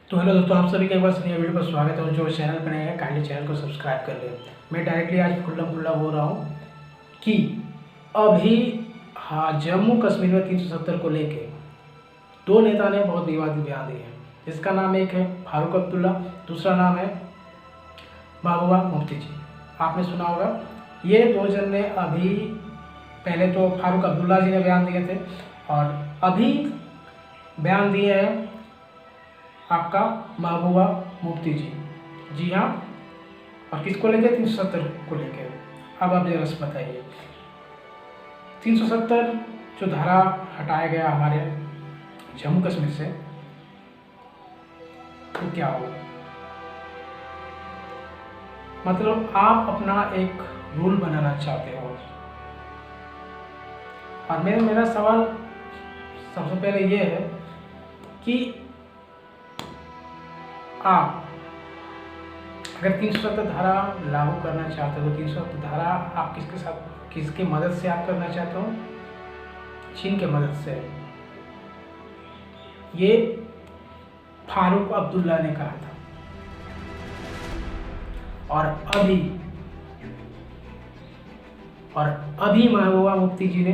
तो हेलो दोस्तों, आप सभी का एक बार नई वीडियो पर स्वागत है। और जो चैनल पर नए हैं काइंडली चैनल को सब्सक्राइब कर ले। मैं डायरेक्टली आज खुल्ला बोल रहा हूँ कि अभी जम्मू कश्मीर में 370 को लेके दो नेता ने बहुत विवादित बयान दिए हैं। जिसका नाम एक है फारूक अब्दुल्ला, दूसरा नाम है महबूबा मुफ्ती जी। आपने सुना होगा। ये दो जन ने अभी पहले तो फारूक अब्दुल्ला जी ने बयान दिए थे और अभी बयान दिए हैं आपका महबूबा मुफ्ती जी। जी हाँ, और किसको लेके? 370 को लेके। अब आप जरा बताइए, 370 जो धारा हटाया गया हमारे जम्मू कश्मीर से, तो क्या होगा? मतलब आप अपना एक रूल बनाना चाहते हो। और मेरा सवाल सबसे पहले ये है कि आप अगर 370 धारा लागू करना चाहते हो तो 370 धारा आप किसके साथ, किसकी मदद से आप करना चाहते हो? चीन के मदद से। ये फारूक अब्दुल्ला ने कहा था। और अभी महबूबा मुफ्ती जी ने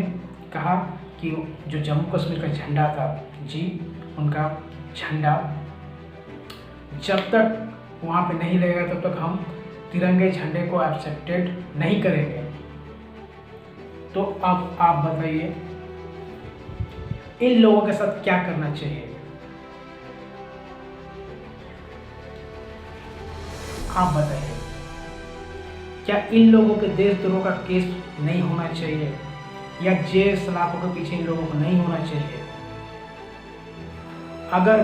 कहा कि जो जम्मू कश्मीर का झंडा था जी, उनका झंडा जब तक वहाँ पे नहीं लगेगा तब तक हम तिरंगे झंडे को एक्सेप्टेड नहीं करेंगे। तो अब आप बताइए, इन लोगों के साथ क्या करना चाहिए? आप बताइए, क्या इन लोगों के देशद्रोह का केस नहीं होना चाहिए या जेल सलाखों के पीछे इन लोगों को नहीं होना चाहिए? अगर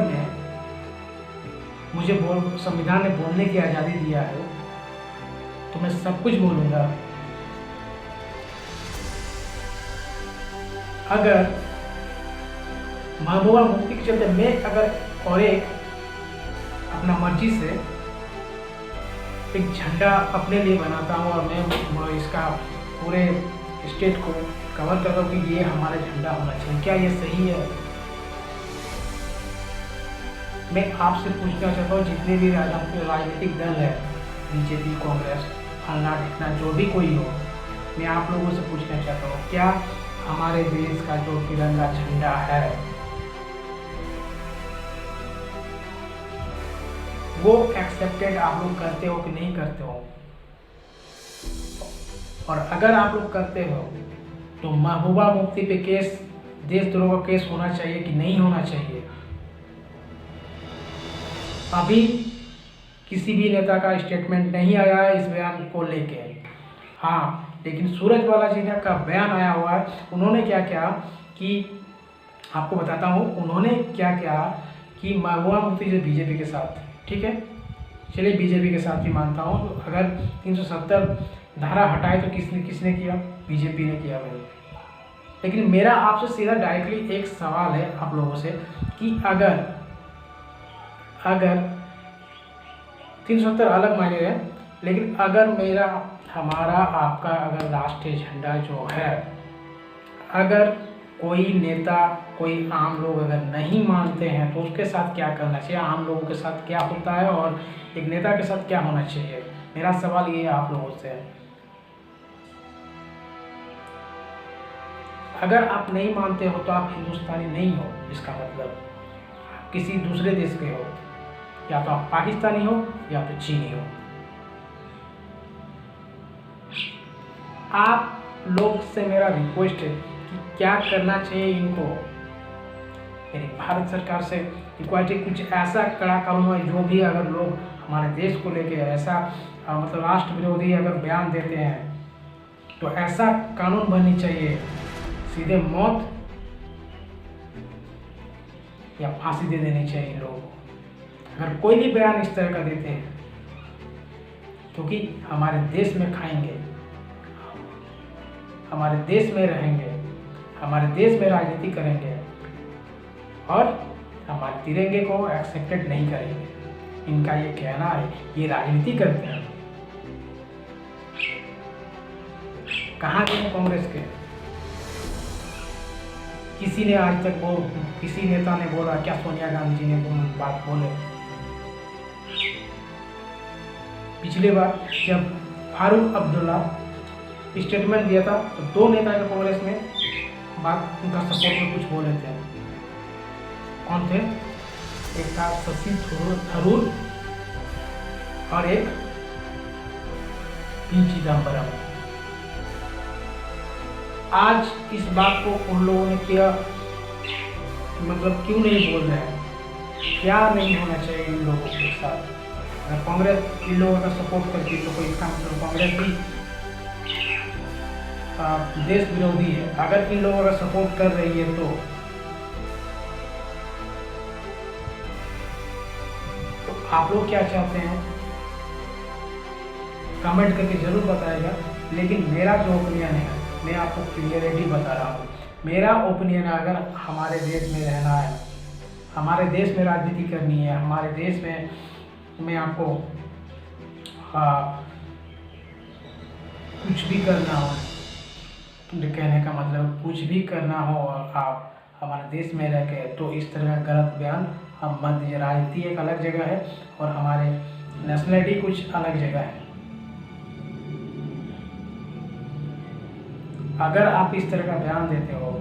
मुझे संविधान ने बोलने की आज़ादी दिया है तो मैं सब कुछ बोलूँगा। अगर महबूबा मुफ्ती के चलते मैं अगर और एक अपना मर्जी से एक झंडा अपने लिए बनाता हूँ और मैं इसका पूरे स्टेट को कवर करता हूँ कि ये हमारा झंडा होना चाहिए, क्या ये सही है? मैं आपसे पूछना चाहता हूँ, जितने भी राजनीतिक दल है, बीजेपी, कांग्रेस, फलना ढिकना, जो भी कोई हो, मैं आप लोगों से पूछना चाहता हूँ, क्या हमारे देश का जो तिरंगा झंडा है वो एक्सेप्टेड आप लोग करते हो कि नहीं करते हो? और अगर आप लोग करते हो तो महबूबा मुफ्ती पे केस, देशद्रोह का केस होना चाहिए कि नहीं होना चाहिए? अभी किसी भी नेता का स्टेटमेंट नहीं आया है इस बयान को लेके। हाँ, लेकिन सूरजवाला जी का बयान आया हुआ है। उन्होंने क्या किया कि आपको बताता हूँ, उन्होंने क्या किया कि महबूबा मुफ्ती जो बीजेपी के साथ, ठीक है, चलिए बीजेपी के साथ ही मानता हूँ, तो अगर 370 धारा हटाए तो किसने किया? बीजेपी ने किया भाई। लेकिन मेरा आपसे सीधा डायरेक्टली एक सवाल है आप लोगों से कि अगर 370 अलग मायने है, लेकिन अगर हमारा आपका अगर राष्ट्रीय झंडा जो है, अगर कोई नेता, कोई आम लोग अगर नहीं मानते हैं तो उसके साथ क्या करना चाहिए? आम लोगों के साथ क्या होता है और एक नेता के साथ क्या होना चाहिए? मेरा सवाल ये आप लोगों से है। अगर आप नहीं मानते हो तो आप हिंदुस्तानी नहीं हो, इसका मतलब किसी दूसरे देश के हो, या तो आप पाकिस्तानी हो या तो चीनी हो। आप लोग से मेरा रिक्वेस्ट है कि क्या करना चाहिए इनको। मेरी भारत सरकार से रिक्वेस्ट है, कुछ ऐसा कड़ा कानून है, जो भी अगर लोग हमारे देश को लेके ऐसा मतलब राष्ट्र विरोधी अगर बयान देते हैं तो ऐसा कानून बननी चाहिए, सीधे मौत या फांसी दे देनी चाहिए लोगों को अगर कोई भी बयान इस तरह का देते हैं, क्योंकि हमारे देश में खाएंगे, हमारे देश में रहेंगे, हमारे देश में राजनीति करेंगे और हमारे तिरंगे को एक्सेप्टेड नहीं करेंगे। इनका ये कहना है, ये राजनीति करते हैं। कहाँ गए कांग्रेस के? किसी ने आज तक किसी नेता ने बोला क्या? सोनिया गांधी जी ने बात बोले पिछली बार जब फारूक अब्दुल्ला स्टेटमेंट दिया था तो दो नेता के कांग्रेस में बात उनका सपोर्ट में कुछ बोले थे। कौन थे? एक था शशि थरूर और एक पी चिदम्बरम। आज इस बात को उन लोगों ने क्या मतलब क्यों नहीं बोल रहे हैं? क्या नहीं होना चाहिए इन लोगों के साथ? अगर कांग्रेस इन लोगों का सपोर्ट करती है तो कोई इसका मतलब कांग्रेस भी देश विरोधी है। अगर इन लोगों का सपोर्ट कर रही है तो आप लोग क्या चाहते हैं कमेंट करके जरूर बताइएगा। लेकिन मेरा जो ओपिनियन है मैं आपको क्लियरिटी बता रहा हूँ। मेरा ओपिनियन है, अगर हमारे देश में रहना है, हमारे देश में राजनीति करनी है, हमारे देश में आपको कुछ भी करना हो, कहने का मतलब कुछ भी करना हो और आप हमारे देश में रह के, तो इस तरह का गलत बयान हम मत दीजिए। राजनीति एक अलग जगह है और हमारे नेशनलिटी कुछ अलग जगह है। अगर आप इस तरह का बयान देते हो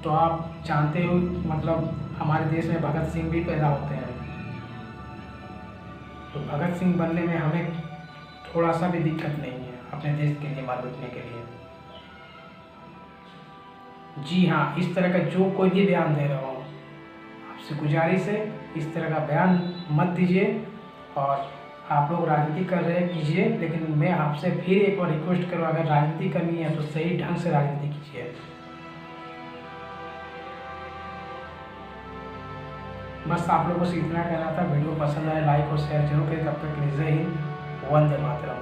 तो आप जानते हो मतलब हमारे देश में भगत सिंह भी पैदा होते हैं, तो भगत सिंह बनने में हमें थोड़ा सा भी दिक्कत नहीं है अपने देश के लिए मार बैठने के लिए। जी हाँ, इस तरह का जो कोई भी बयान दे रहा हो, आपसे गुजारिश है इस तरह का बयान मत दीजिए। और आप लोग राजनीति कर रहे हैं कीजिए, लेकिन मैं आपसे फिर एक बार रिक्वेस्ट करूँ, अगर राजनीति करनी है तो सही ढंग से राजनीति कीजिए। बस आप लोगों से इतना कहना था। वीडियो पसंद आए लाइक और शेयर जरूर करें। तब तक के लिए जय हिंद, वंदे मातरम।